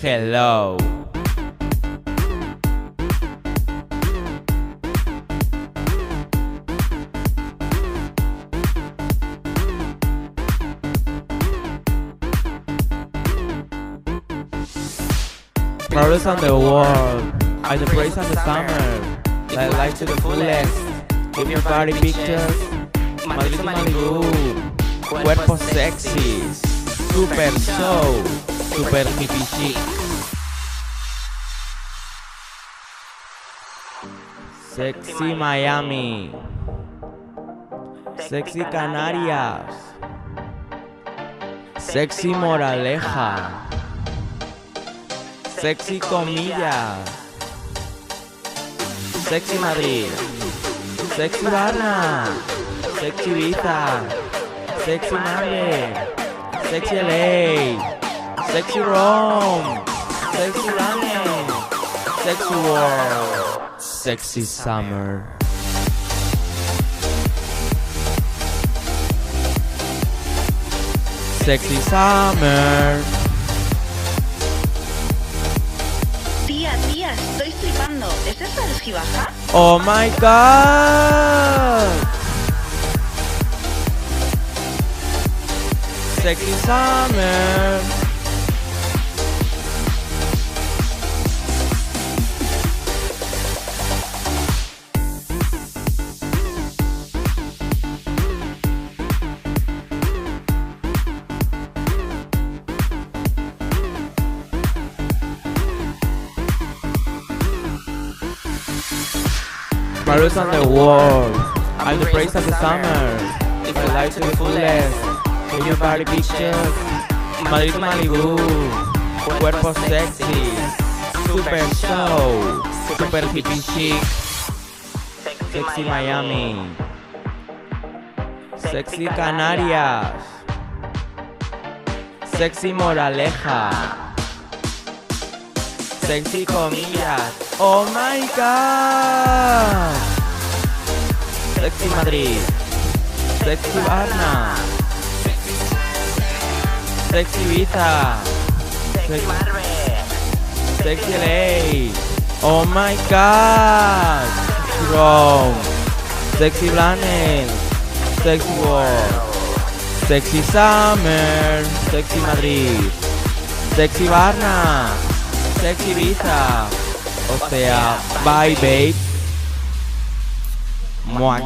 Hello. Flowers on the world, I the praise on the summer, like life to the fullest. Give your body pictures, Madrid to Malibu, cuerpos sexys, super show, super hippie chic. Sexy Miami, sexy Canarias, sexy Moraleja, sexy Comillas, sexy Madrid, sexy Varna, sexy Ibiza, sexy Madrid, sexy LA, sexy Rome, sexy London, sexy world, sexy summer. Sexy summer. Tía, estoy flipando. ¿Es esa el Gibaja? Oh my god. Sexy summer. Flowers on the world, I'm the praise of the summer. If I life to the fullest, give your body pictures, Madrid to Malibu, cuerpos sexy, super show, super hippie chic, sexy Miami, sexy Canarias, sexy Moraleja, sexy Comillas. Oh my god. Sexy Madrid, sexy Varna, sexy Ibiza, Sexy Marvel. sexy LA. Oh my god. Sexy Rome, sexy London, sexy world, sexy summer, sexy Madrid, sexy Varna, sexy Ibiza. O sea, bye babe. Muah.